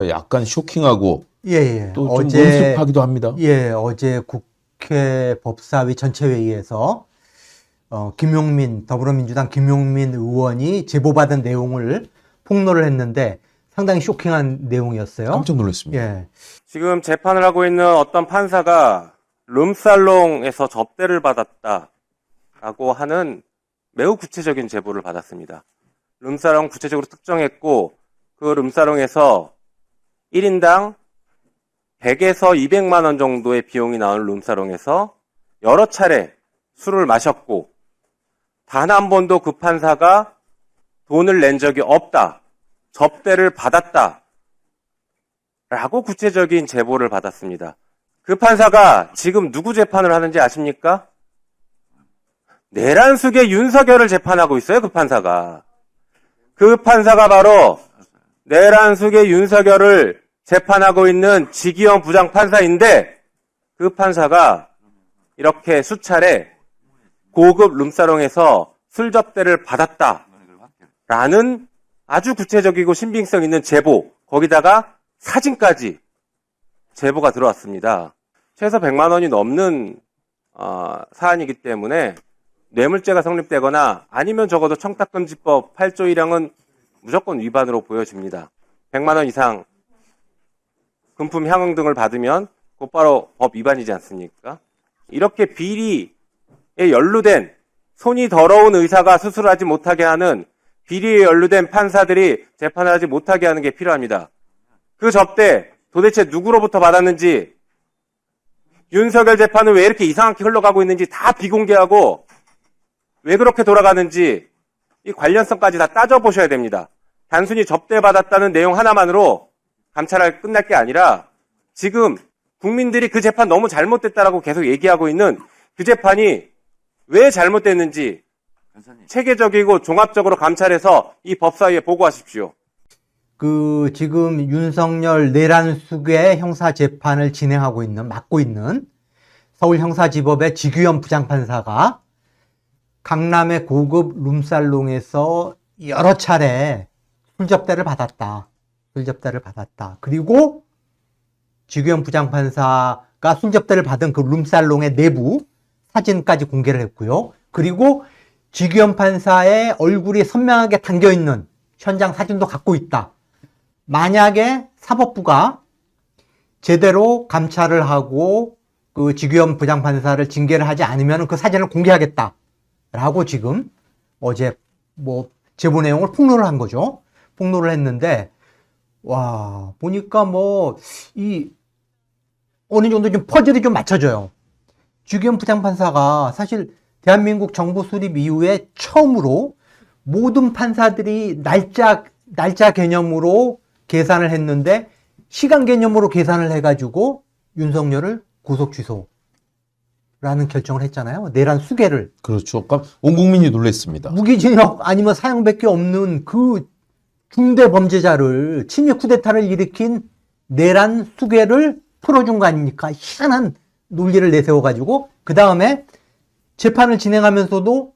약간 쇼킹하고 예. 또 좀 능숙하기도 합니다. 예, 어제 국회 법사위 전체회의에서 더불어민주당 김용민 의원이 제보받은 내용을 폭로를 했는데 상당히 쇼킹한 내용이었어요. 깜짝 놀랐습니다. 예. 지금 재판을 하고 있는 어떤 판사가 룸살롱에서 접대를 받았다라고 하는 매우 구체적인 제보를 받았습니다. 룸살롱 구체적으로 특정했고 그 룸살롱에서 1인당 100에서 200만 원 정도의 비용이 나오는 룸살롱에서 여러 차례 술을 마셨고 단 한 번도 그 판사가 돈을 낸 적이 없다. 접대를 받았다. 라고 구체적인 제보를 받았습니다. 그 판사가 지금 누구 재판을 하는지 아십니까? 내란숙의 윤석열을 재판하고 있어요, 그 판사가. 그 판사가 바로 내란숙의 윤석열을 재판하고 있는 지기현 부장판사인데 그 판사가 이렇게 수차례 고급 룸사롱에서 술 접대를 받았다라는 아주 구체적이고 신빙성 있는 제보, 거기다가 사진까지 제보가 들어왔습니다. 최소 100만 원이 넘는 사안이기 때문에 뇌물죄가 성립되거나 아니면 적어도 청탁금지법 8조 1항은 무조건 위반으로 보여집니다. 100만 원 이상 금품 향응 등을 받으면 곧바로 법 위반이지 않습니까? 이렇게 비리에 연루된 손이 더러운 의사가 수술하지 못하게 하는 비리에 연루된 판사들이 재판을 하지 못하게 하는 게 필요합니다. 그 접대 도대체 누구로부터 받았는지, 윤석열 재판은 왜 이렇게 이상하게 흘러가고 있는지 다 비공개하고 왜 그렇게 돌아가는지 이 관련성까지 다 따져보셔야 됩니다. 단순히 접대받았다는 내용 하나만으로 감찰할 끝날 게 아니라 지금 국민들이 그 재판 너무 잘못됐다라고 계속 얘기하고 있는 그 재판이 왜 잘못됐는지 체계적이고 종합적으로 감찰해서 이 법사위에 보고하십시오. 지금 윤석열 내란숙의 형사 재판을 맡고 있는 서울형사지법의 지규현 부장판사가 강남의 고급 룸살롱에서 여러 차례 술접대를 받았다. 그리고 지규현 부장판사가 술접대를 받은 그 룸살롱의 내부 사진까지 공개를 했고요. 그리고 지규현 판사의 얼굴이 선명하게 담겨있는 현장 사진도 갖고 있다. 만약에 사법부가 제대로 감찰을 하고 그 지규현 부장판사를 징계를 하지 않으면 그 사진을 공개하겠다라고 지금 어제 제보 내용을 폭로를 한 거죠. 폭로를 했는데, 와, 보니까 어느 정도 좀 퍼즐이 좀 맞춰져요. 지규현 부장판사가 사실 대한민국 정부 수립 이후에 처음으로 모든 판사들이 날짜 개념으로 계산을 했는데 시간 개념으로 계산을 해가지고 윤석열을 구속 취소라는 결정을 했잖아요. 내란 수괴를. 그렇죠. 온 국민이 놀랐습니다. 무기징역 아니면 사형밖에 없는 그 중대 범죄자를 친일 쿠데타를 일으킨 내란 수괴를 풀어준 거 아닙니까? 희한한 논리를 내세워가지고 그 다음에 재판을 진행하면서도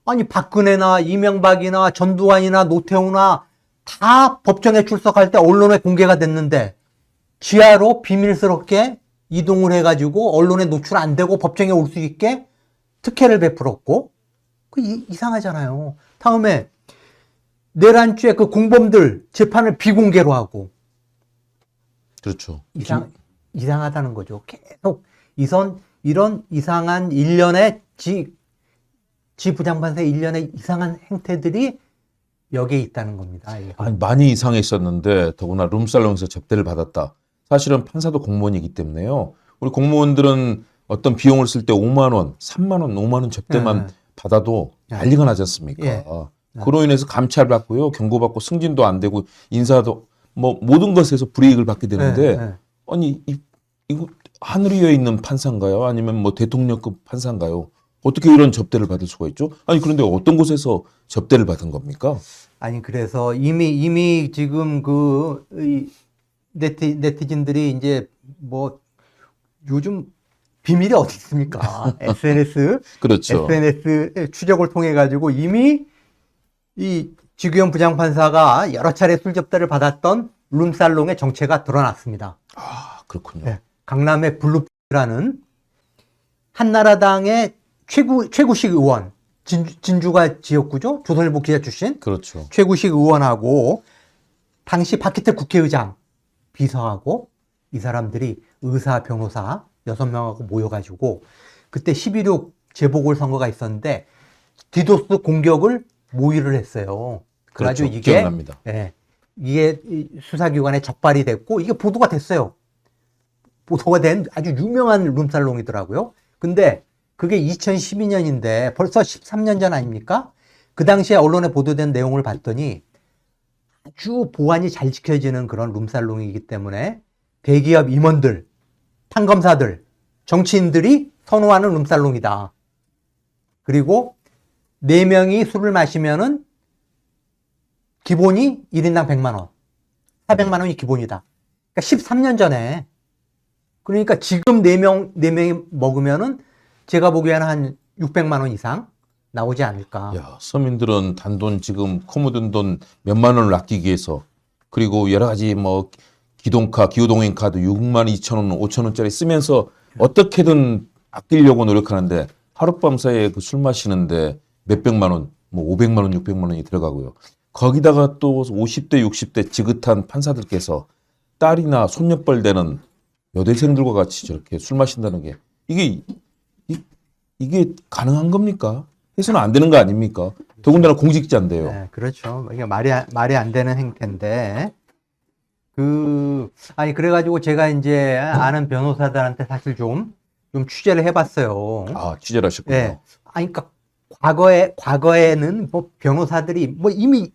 아니 박근혜나 이명박이나 전두환이나 노태우나 다 법정에 출석할 때 언론에 공개가 됐는데 지하로 비밀스럽게 이동을 해가지고 언론에 노출 안 되고 법정에 올 수 있게 특혜를 베풀었고 이상하잖아요. 다음에 내란죄 그 공범들 재판을 비공개로 하고 그렇죠. 이상하다는 거죠. 계속 이런 이상한 일련의 지 부장판사의 일련의 이상한 행태들이 여기에 있다는 겁니다. 아니, 많이 이상했었는데 더구나 룸살롱에서 접대를 받았다. 사실은 판사도 공무원이기 때문에요. 우리 공무원들은 어떤 비용을 쓸 때 5만 원, 3만 원, 5만 원 접대만 받아도 난리가 나지 않습니까? 그로 인해서 감찰받고요, 경고받고 승진도 안 되고 인사도 모든 것에서 불이익을 받게 되는데 아니 이거 하늘에 위에 있는 판사인가요? 아니면 대통령급 판사인가요? 어떻게 이런 접대를 받을 수가 있죠? 아니 그런데 어떤 곳에서 접대를 받은 겁니까? 아니 그래서 이미 지금 네티즌들이 이제 요즘 비밀이 어디 있습니까? SNS 그렇죠. SNS 추적을 통해 가지고 이미 이 지규현 부장판사가 여러 차례 술접대를 받았던 룸살롱의 정체가 드러났습니다. 아, 그렇군요. 네. 강남의 블루라는 한나라당의 최구식 의원, 진주가 지역구죠. 조선일보 기자 출신 그렇죠. 최구식 의원하고 당시 박희택 국회의장 비서하고 이 사람들이 의사, 변호사 6명하고 모여가지고 그때 11.6 재보궐선거가 있었는데 디도스 공격을 모의를 했어요. 그래가지고 그렇죠. 이게 기억납니다. 이게 수사기관에 적발이 됐고 이게 보도가 됐어요. 보도가 된 아주 유명한 룸살롱이더라고요. 근데 그게 2012년인데 벌써 13년 전 아닙니까? 그 당시에 언론에 보도된 내용을 봤더니 아주 보안이 잘 지켜지는 그런 룸살롱이기 때문에 대기업 임원들, 판검사들, 정치인들이 선호하는 룸살롱이다. 그리고 4명이 술을 마시면은 기본이 1인당 100만 원. 400만 원이 기본이다. 그러니까 13년 전에. 그러니까 지금 4명이 먹으면은 제가 보기에는 한 600만 원 이상 나오지 않을까. 야, 서민들은 단돈 지금 코 묻은 돈 몇만 원을 아끼기 위해서 그리고 여러 가지 뭐 기동카, 기후동행 카드 6만 2천 원, 5천 원짜리 쓰면서 어떻게든 아끼려고 노력하는데 하룻밤 사이에 그 술 마시는데 몇백만 원, 뭐 500만 원, 600만 원이 들어가고요. 거기다가 또 50대, 60대 지긋한 판사들께서 딸이나 손녀뻘 되는 여대생들과 같이 저렇게 술 마신다는 게 이게 가능한 겁니까? 해서는 안 되는 거 아닙니까? 더군다나 공직자인데요. 네, 그렇죠. 이게 말이 안 되는 행태인데. 그래가지고 제가 이제 아는 변호사들한테 사실 좀 취재를 해봤어요. 아, 취재를 하셨군요. 네. 그러니까 과거에는 뭐 변호사들이 뭐 이미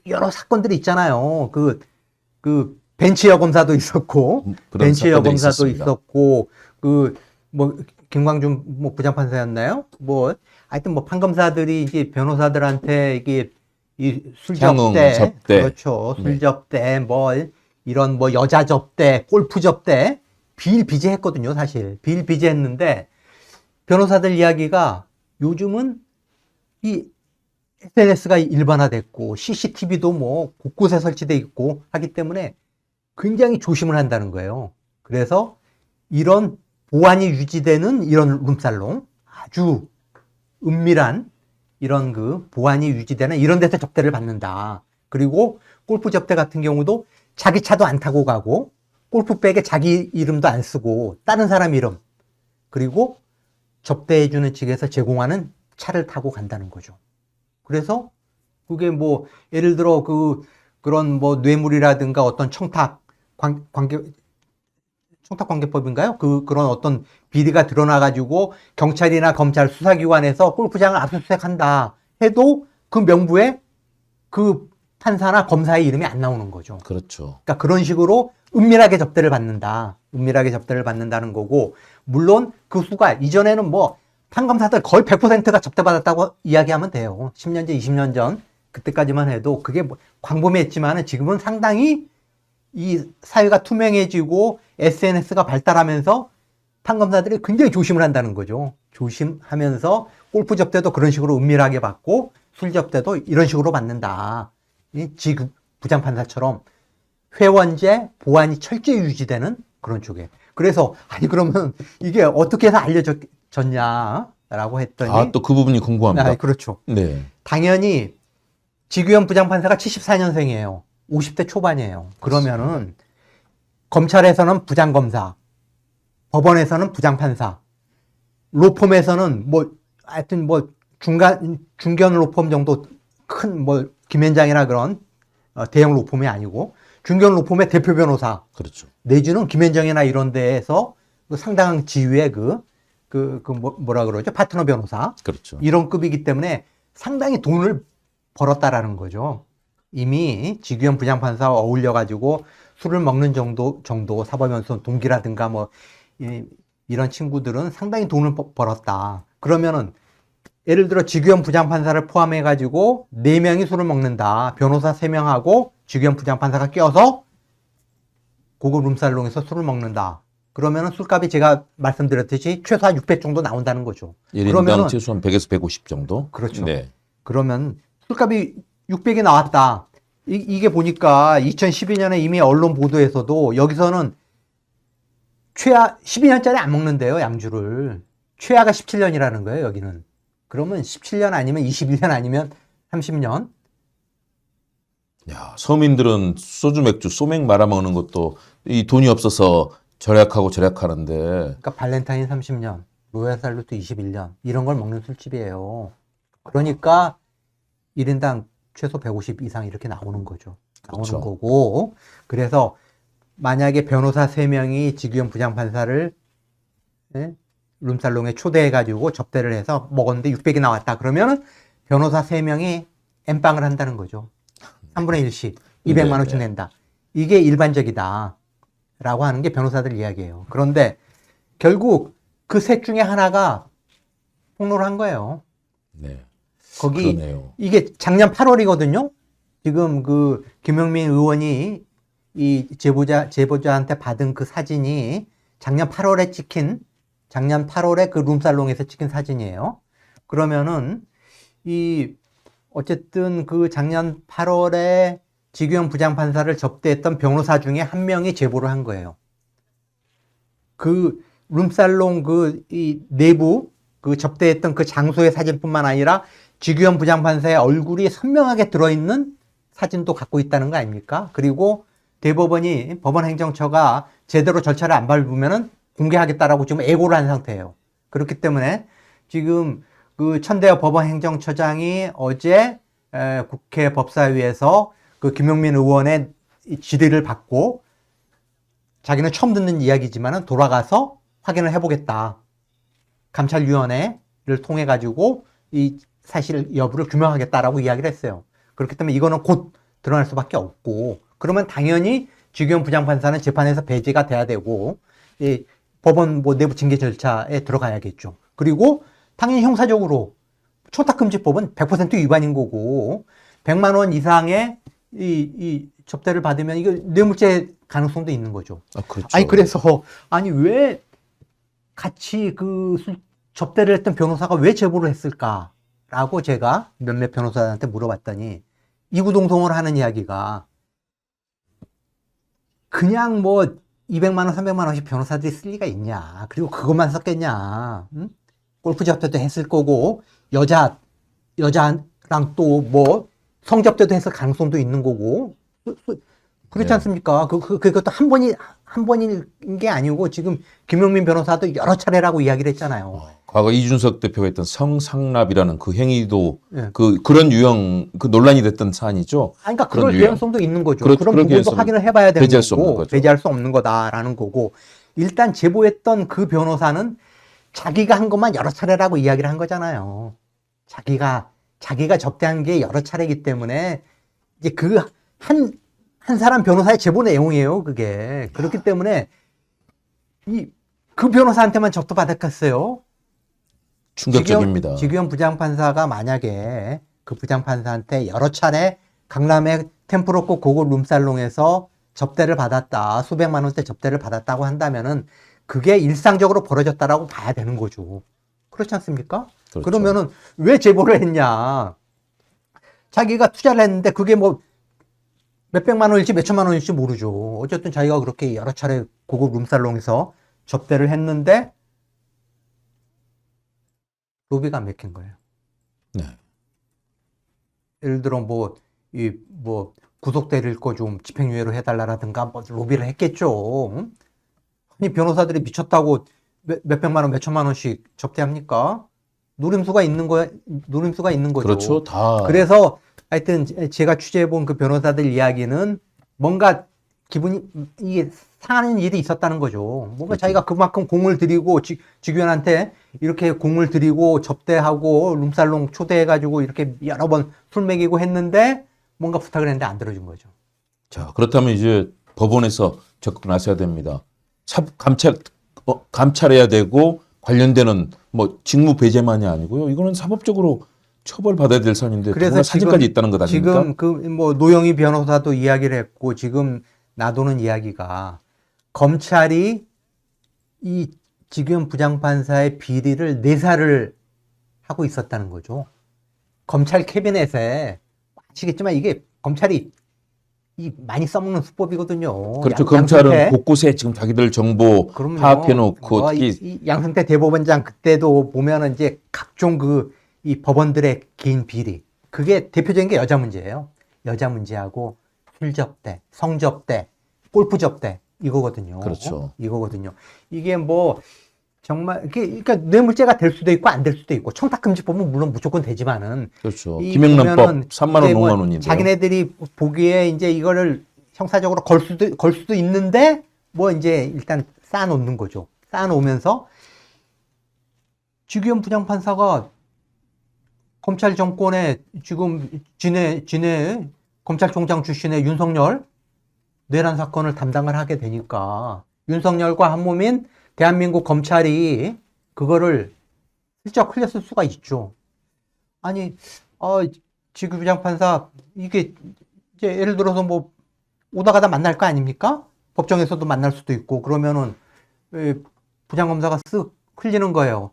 여러 사건들이 있잖아요. 그 벤치 여검사도 있었고, 그런 벤치 사건들이 여검사도 있었습니다. 있었고, 뭐 김광준 뭐 부장판사였나요? 뭐 하여튼 뭐 판검사들이 이제 변호사들한테 이게 이 향응, 술접대, 접대. 그렇죠. 네. 술접대, 뭐 이런 뭐 여자 접대, 골프 접대 비일비재했거든요. 사실 비일비재했는데 변호사들 이야기가 요즘은 이 SNS가 일반화됐고 CCTV도 뭐 곳곳에 설치돼 있고 하기 때문에 굉장히 조심을 한다는 거예요. 그래서 이런 보안이 유지되는 이런 룸살롱, 아주 은밀한 이런 그 보안이 유지되는 이런 데서 접대를 받는다. 그리고 골프 접대 같은 경우도 자기 차도 안 타고 가고 골프백에 자기 이름도 안 쓰고 다른 사람 이름, 그리고 접대해주는 측에서 제공하는 차를 타고 간다는 거죠. 그래서 그게 뭐 예를 들어 그런 뭐 뇌물이라든가 어떤 청탁관계법인가요? 그런 어떤 비리가 드러나가지고 경찰이나 검찰 수사기관에서 골프장을 압수수색한다 해도 그 명부에 그 판사나 검사의 이름이 안 나오는 거죠. 그렇죠. 그러니까 그런 식으로 은밀하게 접대를 받는다. 은밀하게 접대를 받는다는 거고, 물론 그 수가 이전에는 뭐 판검사들 거의 100%가 접대받았다고 이야기하면 돼요. 10년 전, 20년 전 그때까지만 해도 그게 뭐 광범위했지만은 지금은 상당히 이 사회가 투명해지고 SNS가 발달하면서 판검사들이 굉장히 조심을 한다는 거죠. 조심하면서 골프 접대도 그런 식으로 은밀하게 받고 술 접대도 이런 식으로 받는다. 지 부장판사처럼 회원제 보안이 철저히 유지되는 그런 쪽에. 그래서 그러면 이게 어떻게 해서 알려졌냐라고 했더니 아, 또 그 부분이 궁금합니다. 그렇죠. 네. 당연히 지규현 부장판사가 74년생이에요. 50대 초반이에요. 그러면은 검찰에서는 부장검사, 법원에서는 부장판사, 로펌에서는 뭐 하여튼 뭐 중견 로펌 정도 큰 뭐 김현장이나 그런 대형 로펌이 아니고 중견 로펌의 대표 변호사, 그렇죠. 내지는 김현정이나 이런 데에서 상당한 지위의 뭐라 그러죠? 파트너 변호사. 그렇죠. 이런 급이기 때문에 상당히 돈을 벌었다라는 거죠. 이미 지규현 부장판사와 어울려가지고 술을 먹는 정도 사법연수원 동기라든가 뭐 이런 친구들은 상당히 돈을 벌었다. 그러면은 예를 들어 지규현 부장판사를 포함해가지고 4명이 술을 먹는다. 변호사 3명하고 지규현 부장판사가 껴서 고급 룸살롱에서 술을 먹는다. 그러면은 술값이 제가 말씀드렸듯이 최소한 600 정도 나온다는 거죠. 1인당 그러면은 최소한 100에서 150 정도? 그렇죠. 네. 그러면 술값이 600이 나왔다. 이게 보니까 2012년에 이미 언론 보도에서도 여기서는 최하 12년짜리 안 먹는데요, 양주를. 최하가 17년이라는 거예요, 여기는. 그러면 17년 아니면 21년 아니면 30년? 야, 서민들은 소주, 맥주, 소맥 말아먹는 것도 이 돈이 없어서 절약하고 절약하는데. 그러니까 발렌타인 30년, 로얄 살루트 21년 이런 걸 먹는 술집이에요. 그러니까 1인당 최소 150 이상 이렇게 나오는 거죠. 나오는 그렇죠. 거고. 그래서 만약에 변호사 3명이 지규현 부장판사를 예? 룸살롱에 초대해가지고 접대를 해서 먹었는데 600이 나왔다. 그러면은 변호사 3명이 엠빵을 한다는 거죠. 3분의 1씩 200만 원씩 낸다. 이게 일반적이다. 라고 하는 게 변호사들 이야기예요. 그런데 결국 그 셋 중에 하나가 폭로를 한 거예요. 네. 거기 그러네요. 이게 작년 8월이거든요. 지금 그 김영민 의원이 이 제보자한테 받은 그 사진이 작년 8월에 그 룸살롱에서 찍힌 사진이에요. 그러면은 어쨌든 그 작년 8월에 지규현 부장판사를 접대했던 변호사 중에 한 명이 제보를 한 거예요. 그 룸살롱 이 내부 그 접대했던 그 장소의 사진뿐만 아니라 지규현 부장판사의 얼굴이 선명하게 들어있는 사진도 갖고 있다는 거 아닙니까? 그리고 대법원이 법원행정처가 제대로 절차를 안 밟으면은 공개하겠다라고 지금 애고를 한 상태예요. 그렇기 때문에 지금 그 천대엽 법원행정처장이 어제 국회 법사위에서 그 김용민 의원의 질의를 받고 자기는 처음 듣는 이야기지만은 돌아가서 확인을 해보겠다. 감찰위원회를 통해 가지고 이 사실 여부를 규명하겠다라고 이야기를 했어요. 그렇기 때문에 이거는 곧 드러날 수밖에 없고, 그러면 당연히 지규현 부장판사는 재판에서 배제가 돼야 되고, 이 법원 내부 징계 절차에 들어가야겠죠. 그리고 당연히 형사적으로 초탁금지법은 100% 위반인 거고, 100만 원 이상의 이 접대를 받으면 이거 뇌물죄 가능성도 있는 거죠. 아, 그렇죠. 아니 왜 같이 접대를 했던 변호사가 왜 제보를 했을까라고 제가 몇몇 변호사한테 물어봤더니 이구동성을 하는 이야기가, 그냥 200만 원, 300만 원씩 변호사들이 쓸 리가 있냐. 그리고 그것만 썼겠냐. 응? 골프 접대도 했을 거고, 여자랑 또 성접대도 했을 가능성도 있는 거고. 그렇지 네. 않습니까? 그것도 한 번인 게 아니고, 지금 김용민 변호사도 여러 차례라고 이야기를 했잖아요. 과거 이준석 대표가 했던 성상납이라는 그 행위도 예. 그런 유형 논란이 됐던 사안이죠. 그러니까 그런 그럴 유형. 가능성도 있는 거죠. 그런 그런 부분도 개연성은 확인을 해봐야 되는 배제할 수 없는 거고, 거죠. 배제할 수 없는 거다라는 거고, 일단 제보했던 그 변호사는 자기가 한 것만 여러 차례라고 이야기를 한 거잖아요. 자기가 접대한 게 여러 차례이기 때문에 이제 한 사람 변호사의 제보 내용이에요, 그게. 그렇기 때문에 그 변호사한테만 접도받았겠어요? 충격적입니다. 지규현 부장판사가 만약에 그 부장판사한테 여러 차례 강남의 템프로코 고급 룸살롱에서 접대를 받았다, 수백만 원대 접대를 받았다고 한다면은 그게 일상적으로 벌어졌다라고 봐야 되는 거죠. 그렇지 않습니까? 그렇죠. 그러면은 왜 제보를 했냐? 자기가 투자를 했는데 그게 몇백만 원일지 몇천만 원일지 모르죠. 어쨌든 자기가 그렇게 여러 차례 고급 룸살롱에서 접대를 했는데 로비가 안 맥힌 거예요. 네. 예를 들어 구속될 거 좀 집행유예로 해달라라든가 로비를 했겠죠. 아니 변호사들이 미쳤다고 몇백만 원, 몇천만 원씩 접대합니까? 노림수가 있는 거죠. 그렇죠. 다. 그래서 하여튼 제가 취재해본 그 변호사들 이야기는 뭔가 이게 상하는 일이 있었다는 거죠. 뭔가 그렇죠. 자기가 그만큼 공을 들이고 지규현한테 이렇게 공을 들이고 접대하고 룸살롱 초대해가지고 이렇게 여러 번 술 먹이고 했는데 뭔가 부탁을 했는데 안 들어준 거죠. 자, 그렇다면 이제 법원에서 적극 나서야 됩니다. 감찰해야 되고 관련되는 직무 배제만이 아니고요. 이거는 사법적으로 처벌받아야 될 사안인데 그래서 사진까지 있다는 것 아닙니까? 지금 노영희 변호사도 이야기를 했고 지금 나도는 이야기가 검찰이 이 지규현 부장판사의 비리를 내사를 하고 있었다는 거죠. 검찰 캐비넷에 아시겠지만 이게 검찰이 많이 써먹는 수법이거든요. 그렇죠. 양- 검찰은 양승태. 곳곳에 지금 자기들 정보 그럼요. 파악해놓고 특히 이 양승태 대법원장 그때도 보면은 이제 각종 이 법원들의 개인 비리 그게 대표적인 게 여자 문제예요. 여자 문제하고 술 접대, 성 접대, 골프 접대 이거거든요. 그렇죠. 이거거든요. 이게 뭐 정말 그러니까 뇌물죄가 될 수도 있고 안 될 수도 있고 청탁금지법은 물론 무조건 되지만은 그렇죠. 이 김영란법 보면은 3만 원, 이제 뭐 5만 원인데. 자기네들이 보기에 이제 이거를 형사적으로 걸 수도 있는데 뭐 이제 일단 쌓아놓는 거죠. 쌓아놓으면서 주기현 부장판사가 검찰 정권에 지금 진해 검찰총장 출신의 윤석열 뇌란 사건을 담당을 하게 되니까 윤석열과 한몸인 대한민국 검찰이 그거를 슬쩍 흘렸을 수가 있죠. 아니, 지구 부장판사 이게 이제 예를 들어서 뭐 오다 가다 만날 거 아닙니까? 법정에서도 만날 수도 있고 그러면은 부장검사가 쓱 흘리는 거예요.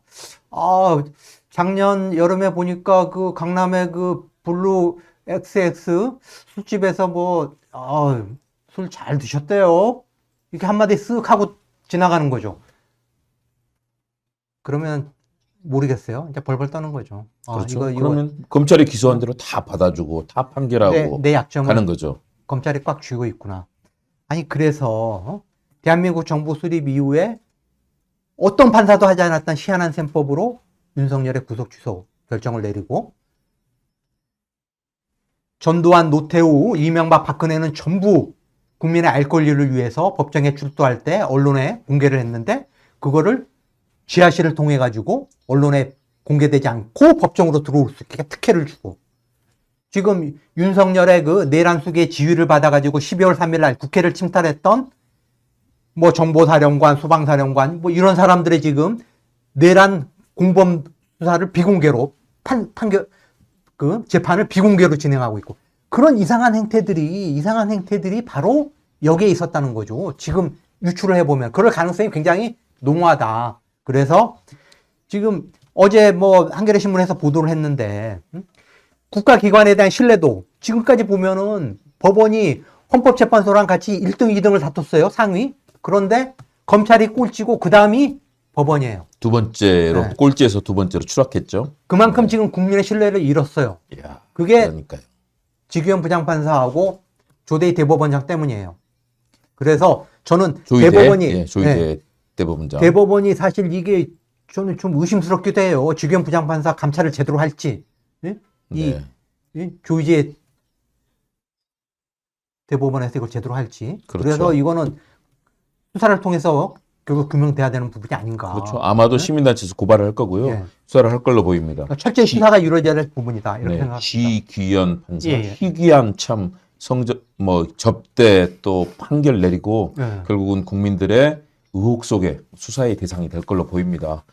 작년 여름에 보니까 그 강남의 그 블루 XX 술집에서 뭐 술 잘 드셨대요. 이렇게 한마디 쓱 하고 지나가는 거죠. 그러면 모르겠어요. 이제 벌벌 떠는 거죠. 그렇죠. 그러면 검찰이 기소한 대로 다 받아주고 다 판결하고 내 약점을 가는 거죠. 검찰이 꽉 쥐고 있구나. 아니 그래서 대한민국 정부 수립 이후에 어떤 판사도 하지 않았던 희한한 셈법으로 윤석열의 구속 취소 결정을 내리고 전두환, 노태우, 이명박, 박근혜는 전부 국민의 알 권리를 위해서 법정에 출두할 때 언론에 공개를 했는데 그거를 지하실을 통해 가지고 언론에 공개되지 않고 법정으로 들어올 수 있게 특혜를 주고 지금 윤석열의 그 내란 수계의 지휘를 받아가지고 12월 3일 날 국회를 침탈했던 뭐 정보사령관, 소방사령관 뭐 이런 사람들의 지금 내란 공범 수사를 비공개로 재판을 비공개로 진행하고 있고 그런 이상한 행태들이 바로 여기에 있었다는 거죠. 지금 유추를 해보면 그럴 가능성이 굉장히 농후하다. 그래서 지금 어제 뭐 한겨레 신문에서 보도를 했는데 국가기관에 대한 신뢰도 지금까지 보면은 법원이 헌법재판소랑 같이 1등, 2등을 다퉜어요. 상위. 그런데 검찰이 꼴찌고 그 다음이 법원이에요. 두 번째로 네. 꼴찌에서 두 번째로 추락했죠. 그만큼 지금 국민의 신뢰를 잃었어요. 이야, 그게 그러니까요. 지규현 부장판사하고 조대희 대법원장 때문이에요. 그래서 저는 조희대, 대법원이 예, 조희대 대법원장. 대법원이 사실 이게 저는 좀 의심스럽기도 해요. 지규현 부장판사 감찰을 제대로 할지. 예? 네. 이 조희대 대법원에서 이걸 제대로 할지. 그렇죠. 그래서 이거는 수사를 통해서 결국 규명돼야 되는 부분이 아닌가. 그렇죠. 아마도 시민단체에서 고발을 할 거고요. 예. 수사를 할 걸로 보입니다. 그러니까 철저히 수사가 이루어져야 될 부분이다. 이렇게 네, 생각합니다. 지귀현 판사, 예, 예. 희귀한 참 접대 또 판결 내리고 예. 결국은 국민들의 의혹 속에 수사의 대상이 될 걸로 보입니다.